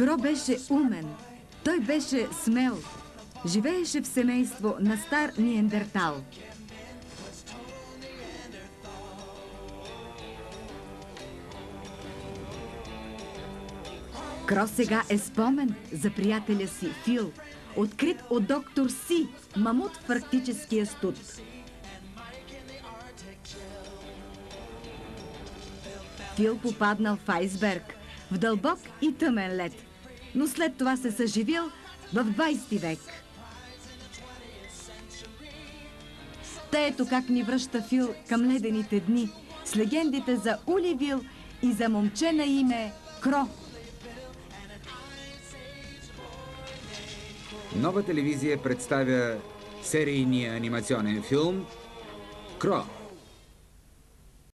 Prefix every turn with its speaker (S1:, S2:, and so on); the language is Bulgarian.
S1: Кро беше умен. Той беше смел. Живееше в семейство на стар Ниендертал. Кро сега е спомен за приятеля си Фил, открит от доктор Си, мамут в арктическия студ. Фил попаднал в айсберг, в дълбок и тъмен лед, но след това се съживил в 20 век. Та ето как ни връща Фил към ледените дни, с легендите за Уливил и за момче на име Кро.
S2: Нова телевизия представя серийния анимационен филм «Кро».